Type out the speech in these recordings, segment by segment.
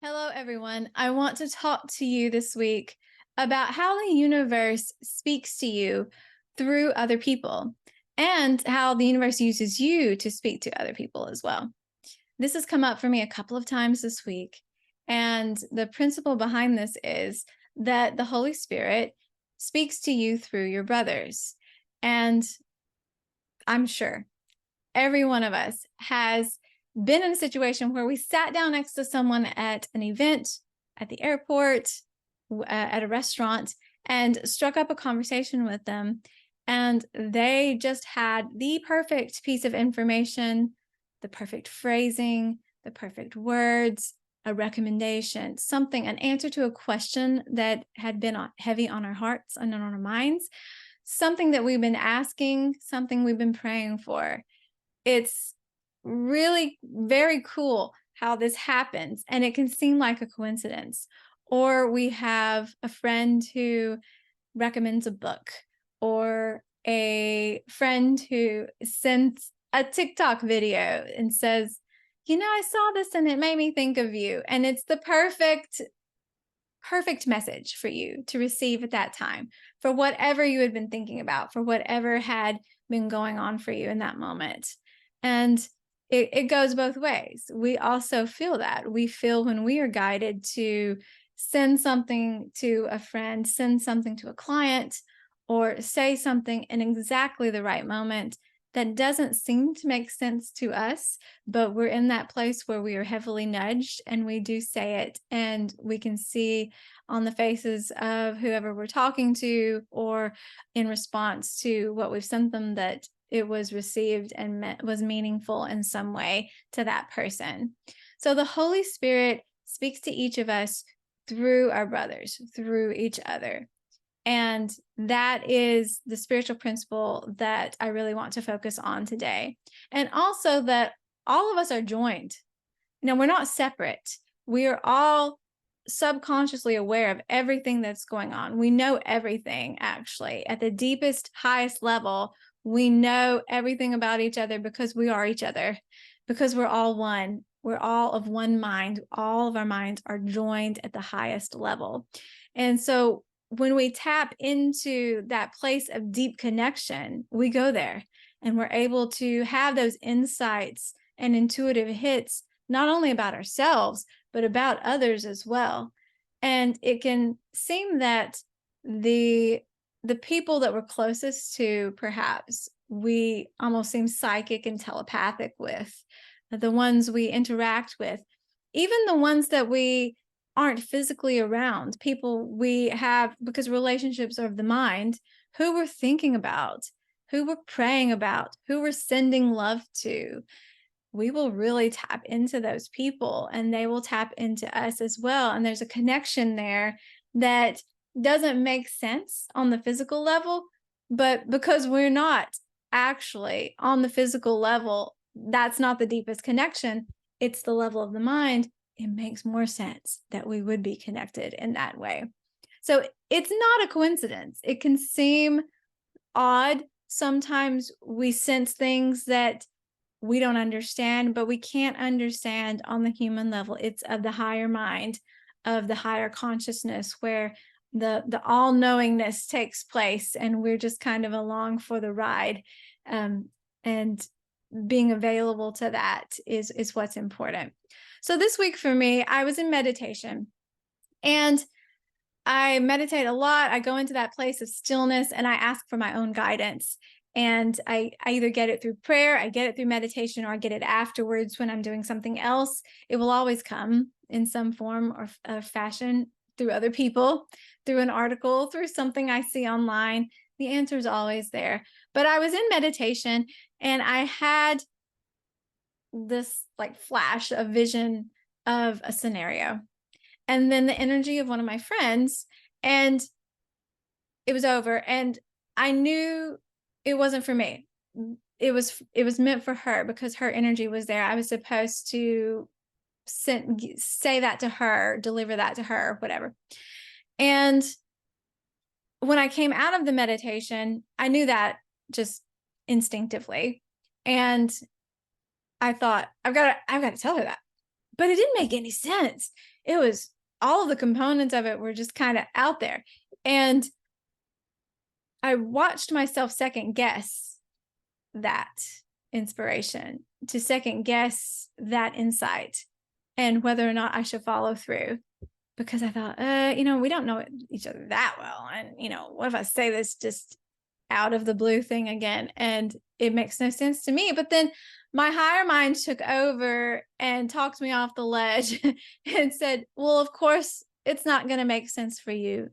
Hello, everyone. I want to talk to you this week about how the universe speaks to you through other people and how the universe uses you to speak to other people as well. This has come up for me a couple of times this week. And the principle behind this is that the Holy Spirit speaks to you through your brothers. And I'm sure every one of us has been in a situation where we sat down next to someone at an event, at the airport, at a restaurant, and struck up a conversation with them. And they just had the perfect piece of information, the perfect phrasing, the perfect words, a recommendation, something, an answer to a question that had been heavy on our hearts and on our minds, something that we've been asking, something we've been praying for. It's really very cool how this happens, and it can seem like a coincidence. Or we have a friend who recommends a book, or a friend who sends a TikTok video and says, I saw this and it made me think of you. And it's the perfect message for you to receive at that time for whatever you had been thinking about, for whatever had been going on for you in that moment. And it goes both ways. We also feel that. We feel when we are guided to send something to a friend, send something to a client, or say something in exactly the right moment that doesn't seem to make sense to us, but we're in that place where we are heavily nudged and we do say it, and we can see on the faces of whoever we're talking to or in response to what we've sent them that it was received and was meaningful in some way to that person. So the Holy Spirit speaks to each of us through our brothers, through each other. And that is the spiritual principle that I really want to focus on today. And also that all of us are joined. We're not separate. We are all subconsciously aware of everything that's going on. We know everything, actually. At the deepest, highest level, we know everything about each other because we are each other, because we're all one. We're all of one mind. All of our minds are joined at the highest level. And so when we tap into that place of deep connection, we go there and we're able to have those insights and intuitive hits, not only about ourselves, but about others as well. And it can seem that the people that we're closest to, perhaps we almost seem psychic and telepathic with, the ones we interact with, even the ones that we aren't physically around, people we have, because relationships are of the mind, who we're thinking about, who we're praying about, who we're sending love to. We will really tap into those people and they will tap into us as well. And there's a connection there that doesn't make sense on the physical level, but because we're not actually on the physical level, that's not the deepest connection. It's the level of the mind. It makes more sense that we would be connected in that way. So it's not a coincidence. It can seem odd. Sometimes we sense things that we don't understand, but we can't understand on the human level. It's of the higher mind, of the higher consciousness, where the all-knowingness takes place, and we're just kind of along for the ride. And being available to that is what's important. So this week for me, I was in meditation, and I meditate a lot. I go into that place of stillness and I ask for my own guidance. And I either get it through prayer, I get it through meditation, or I get it afterwards when I'm doing something else. It will always come in some form or fashion, through other people, through an article, through something I see online. The answer is always there. But I was in meditation and I had this like flash of vision of a scenario, and then the energy of one of my friends, and it was over, and I knew it wasn't for me. It was meant for her because her energy was there. I was supposed to say that to her, deliver that to her, whatever. And when I came out of the meditation, I knew that just instinctively. And I thought, I've got to tell her that. But it didn't make any sense. it was, all of the components of it were just kind of out there. And I watched myself second guess that inspiration, to second guess that insight, and whether or not I should follow through. Because I thought, we don't know each other that well. And, what if I say this just out of the blue thing again? And it makes no sense to me. But then my higher mind took over and talked me off the ledge and said, well, of course, it's not going to make sense for you.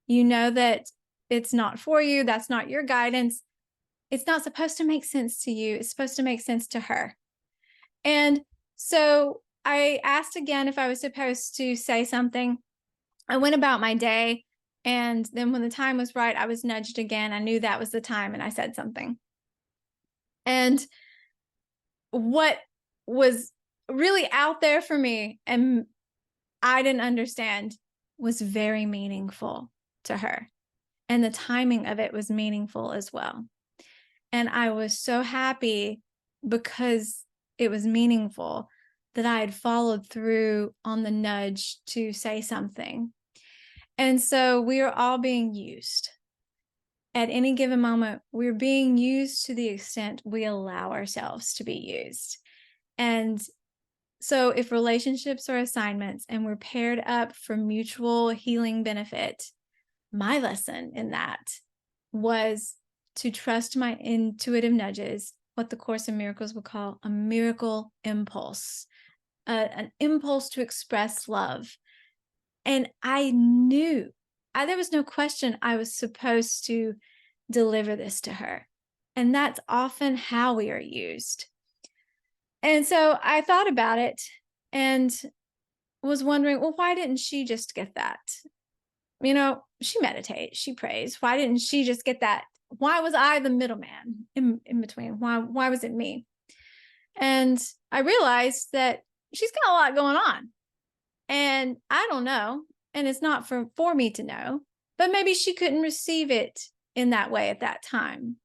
You know that it's not for you. That's not your guidance. It's not supposed to make sense to you. It's supposed to make sense to her. And so I asked again if I was supposed to say something. I went about my day. And then when the time was right, I was nudged again. I knew that was the time, and I said something. And what was really out there for me, and I didn't understand, was very meaningful to her. And the timing of it was meaningful as well. And I was so happy because it was meaningful that I had followed through on the nudge to say something. And so we are all being used. At any given moment, we're being used to the extent we allow ourselves to be used. And so if relationships are assignments and we're paired up for mutual healing benefit, my lesson in that was to trust my intuitive nudges, what the Course in Miracles would call a miracle impulse, an impulse to express love. And I knew, there was no question I was supposed to deliver this to her. And that's often how we are used. And so I thought about it and was wondering, well, why didn't she just get that? She meditates, she prays. Why didn't she just get that? Why was I the middleman in between? Why was it me? And I realized that she's got a lot going on. And I don't know. And it's not for me to know. But maybe she couldn't receive it in that way at that time.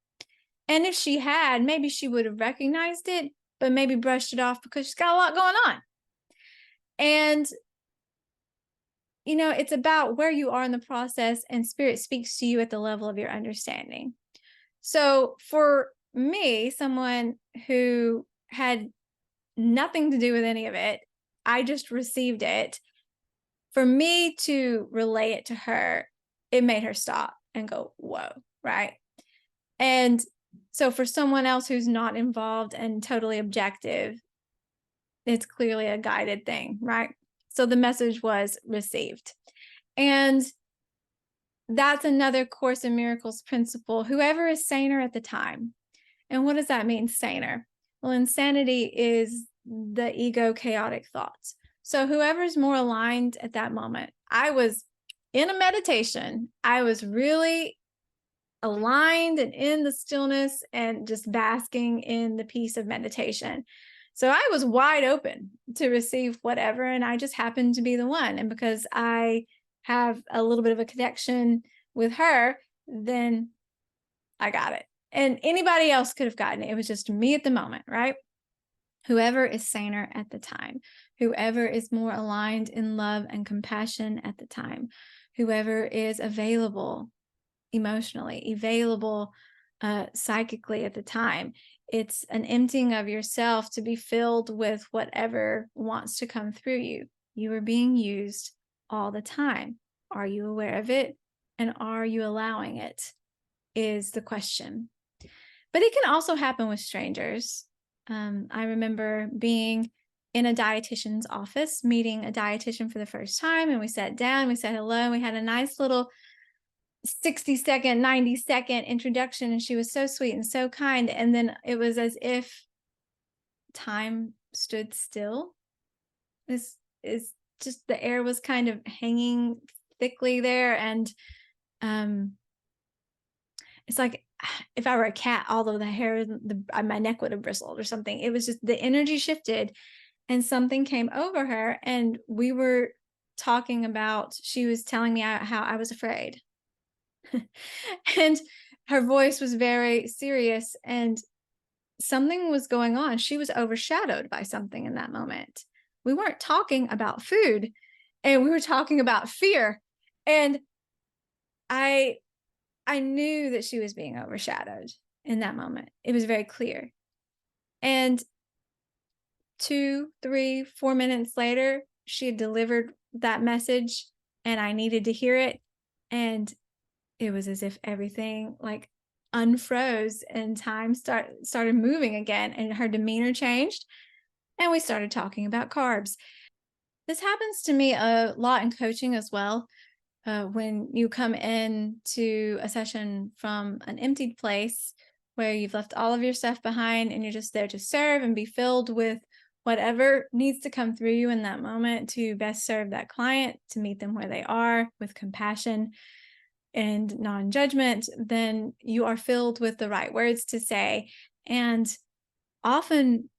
And if she had, maybe she would have recognized it, but maybe brushed it off because she's got a lot going on. And it's about where you are in the process, and Spirit speaks to you at the level of your understanding. So for me, someone who had nothing to do with any of it, I just received it. For me to relay it to her, it made her stop and go, whoa, right? And so for someone else who's not involved and totally objective, it's clearly a guided thing, right? So the message was received. And that's another Course in Miracles principle. Whoever is saner at the time. And what does that mean, saner? Well, insanity is the ego chaotic thoughts. So whoever's more aligned at that moment. I was in a meditation. I was really aligned and in the stillness and just basking in the peace of meditation. So I was wide open to receive whatever, and I just happened to be the one. And because I have a little bit of a connection with her, then I got it. And anybody else could have gotten it. It was just me at the moment, right? Whoever is saner at the time, whoever is more aligned in love and compassion at the time, whoever is available emotionally, available psychically at the time. It's an emptying of yourself to be filled with whatever wants to come through you. You are being used all the time. Are you aware of it? And are you allowing it? Is the question. But it can also happen with strangers. I remember being in a dietitian's office, meeting a dietitian for the first time, and we sat down, we said hello, and we had a nice little 60-second, 90-second introduction, and she was so sweet and so kind. And then it was as if time stood still. This is just, the air was kind of hanging thickly there. And it's like if I were a cat, all of the hair, my neck would have bristled or something. It was just, the energy shifted and something came over her. And we were talking about, she was telling me how I was afraid. And her voice was very serious, and something was going on. She was overshadowed by something in that moment. We weren't talking about food. and we were talking about fear. And I I knew that she was being overshadowed in that moment. It was very clear. And 2, 3, 4 minutes later, she had delivered that message and I needed to hear it. And it was as if everything like unfroze and time started moving again and her demeanor changed. And we started talking about carbs. This happens to me a lot in coaching as well. When you come in to a session from an emptied place where you've left all of your stuff behind and you're just there to serve and be filled with whatever needs to come through you in that moment to best serve that client, to meet them where they are with compassion and non-judgment, then you are filled with the right words to say. And often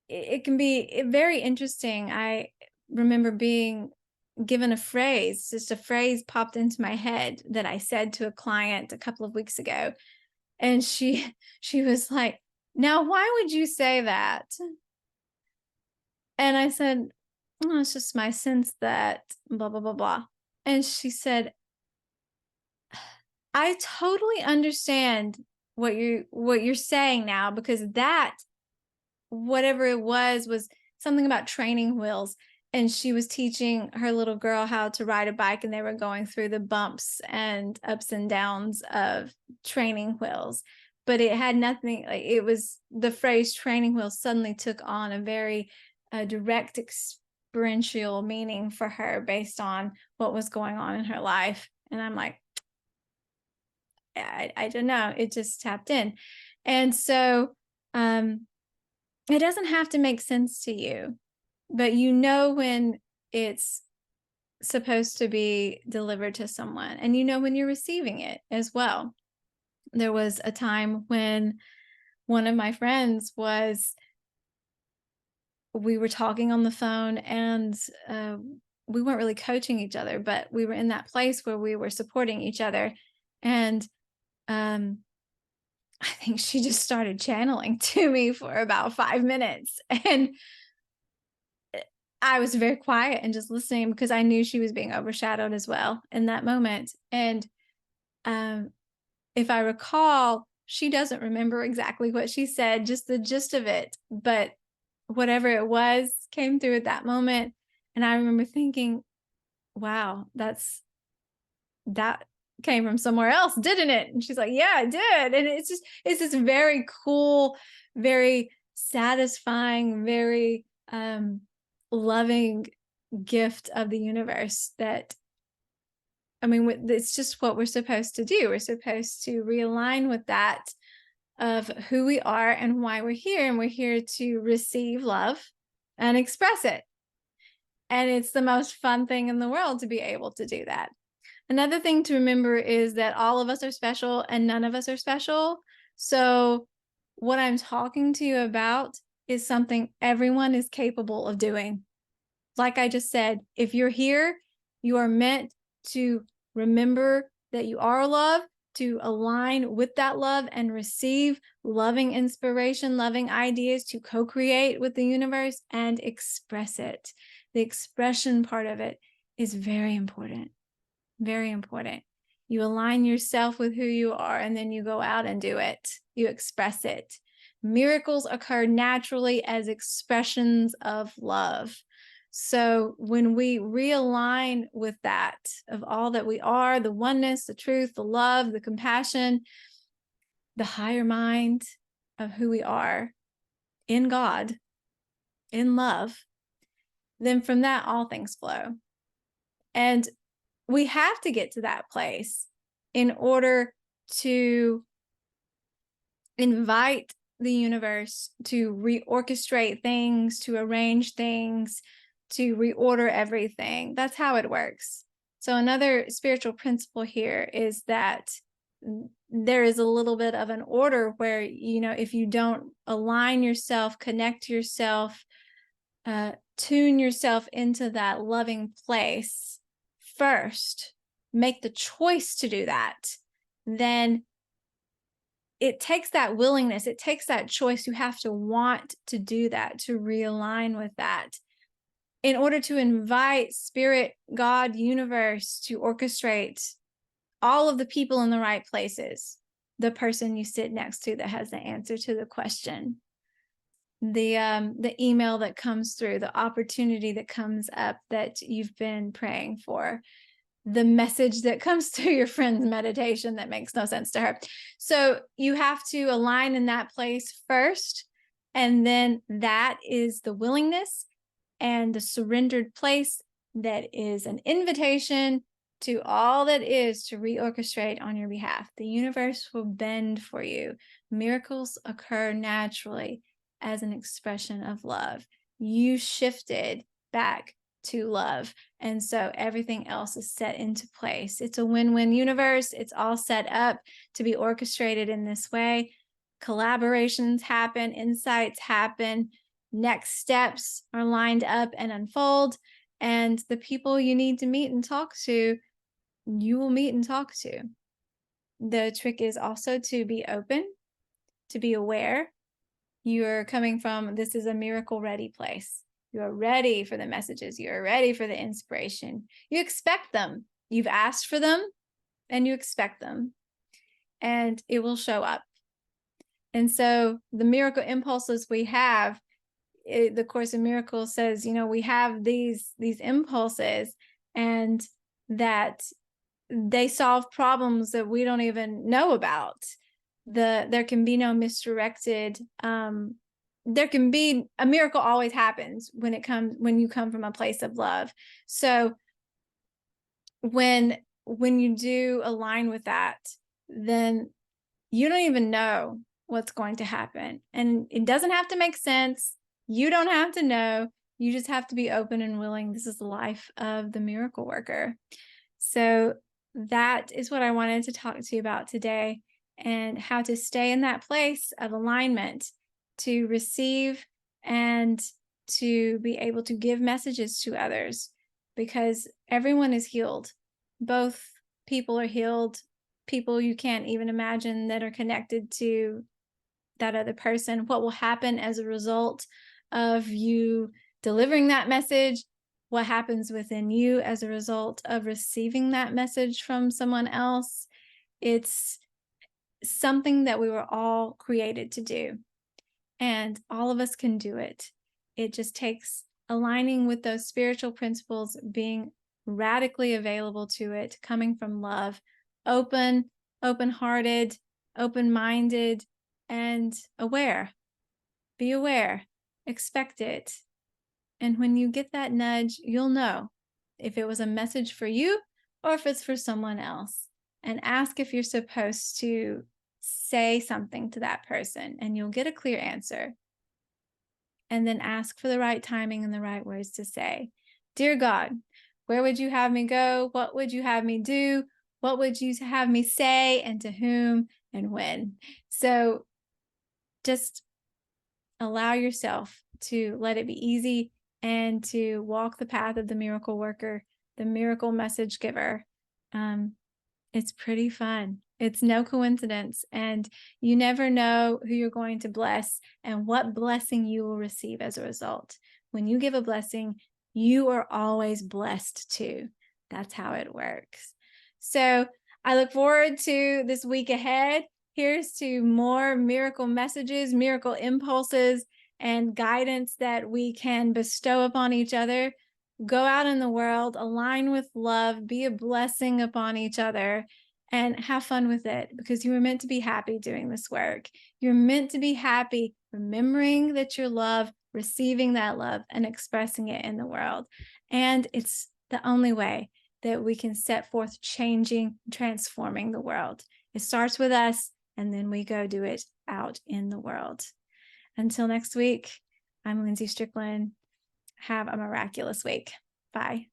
it can be very interesting. I remember being given a phrase, just a phrase popped into my head that I said to a client a couple of weeks ago. And she was like, "Now, why would you say that?" And I said, "Oh, it's just my sense that blah, blah, blah, blah." And she said, "I totally understand what you're saying now, because that whatever it was something about training wheels, and she was teaching her little girl how to ride a bike, and they were going through the bumps and ups and downs of training wheels, but it had nothing like it was the phrase training wheels suddenly took on a very direct experiential meaning for her based on what was going on in her life. And I'm like, I don't know, it just tapped in. And so it doesn't have to make sense to you, but you know when it's supposed to be delivered to someone, and you know when you're receiving it as well. There was a time when one of my friends was we were talking on the phone, and we weren't really coaching each other, but we were in that place where we were supporting each other. And um I think she just started channeling to me for about 5 minutes, and I was very quiet and just listening because I knew she was being overshadowed as well in that moment. And um, if I recall, she doesn't remember exactly what she said, just the gist of it. But whatever it was came through at that moment. And I remember thinking, wow, that came from somewhere else, didn't it? And she's like, yeah, it did. And it's this very cool, very satisfying, very loving gift of the universe that, I mean, it's just what we're supposed to do. We're supposed to realign with that of who we are and why we're here. And we're here to receive love and express it. And it's the most fun thing in the world to be able to do that. Another thing to remember is that all of us are special and none of us are special. So what I'm talking to you about is something everyone is capable of doing. Like I just said, if you're here, you are meant to remember that you are love, to align with that love and receive loving inspiration, loving ideas, to co-create with the universe and express it. The expression part of it is very important. Very important. You align yourself with who you are, and then you go out and do it. You express it. Miracles occur naturally as expressions of love. So when we realign with that, of all that we are, the oneness, the truth, the love, the compassion, the higher mind of who we are in God, in love, then from that, all things flow. And we have to get to that place in order to invite the universe to reorchestrate things, to arrange things, to reorder everything. That's how it works. So another spiritual principle here is that there is a little bit of an order where, if you don't align yourself, connect yourself, tune yourself into that loving place first, make the choice to do that, then it takes that willingness, it takes that choice. You have to want to do that, to realign with that. in order to invite spirit, God, universe to orchestrate all of the people in the right places, the person you sit next to that has the answer to the question, the email that comes through, the opportunity that comes up that you've been praying for, the message that comes through your friend's meditation that makes no sense to her. So you have to align in that place first. And then that is the willingness and the surrendered place that is an invitation to all that is to reorchestrate on your behalf. The universe will bend for you. Miracles occur naturally as an expression of love. You shifted back to love. And so everything else is set into place. It's a win-win universe. It's all set up to be orchestrated in this way. Collaborations happen, insights happen, next steps are lined up and unfold. And the people you need to meet and talk to, you will meet and talk to. The trick is also to be open, to be aware. You're coming from, this is a miracle ready place. You're ready for the messages. You're ready for the inspiration. You expect them. You've asked for them and you expect them, and it will show up. And so the miracle impulses we have, the Course in Miracles says, we have these impulses, and that they solve problems that we don't even know about. There can be no misdirected, there can be, a miracle always happens when you come from a place of love. So when you do align with that, then you don't even know what's going to happen. And it doesn't have to make sense. You don't have to know. You just have to be open and willing. This is the life of the miracle worker. So that is what I wanted to talk to you about today, and how to stay in that place of alignment to receive and to be able to give messages to others, because everyone is healed. Both people are healed, people you can't even imagine that are connected to that other person. What will happen as a result of you delivering that message? What happens within you as a result of receiving that message from someone else? It's something that we were all created to do, and all of us can do it. It just takes aligning with those spiritual principles, being radically available to it, coming from love, open-hearted, open-minded, and aware. Be aware, expect it. And when you get that nudge, you'll know if it was a message for you or if it's for someone else. And ask if you're supposed to say something to that person, and you'll get a clear answer. And then ask for the right timing and the right words to say. Dear God, where would you have me go? What would you have me do? What would you have me say, and to whom and when? So just allow yourself to let it be easy and to walk the path of the miracle worker, the miracle message giver. It's pretty fun. It's no coincidence, and you never know who you're going to bless and what blessing you will receive as a result. When you give a blessing, you are always blessed too. That's how it works. So I look forward to this week ahead. Here's to more miracle messages, miracle impulses, and guidance that we can bestow upon each other. Go out in the world, align with love, be a blessing upon each other, and have fun with it, because you were meant to be happy doing this work. You're meant to be happy remembering that you're loved, receiving that love, and expressing it in the world. And it's the only way that we can set forth changing, transforming the world. It starts with us, and then we go do it out in the world. Until next week, I'm Lindsay Strickland. Have a miraculous week. Bye.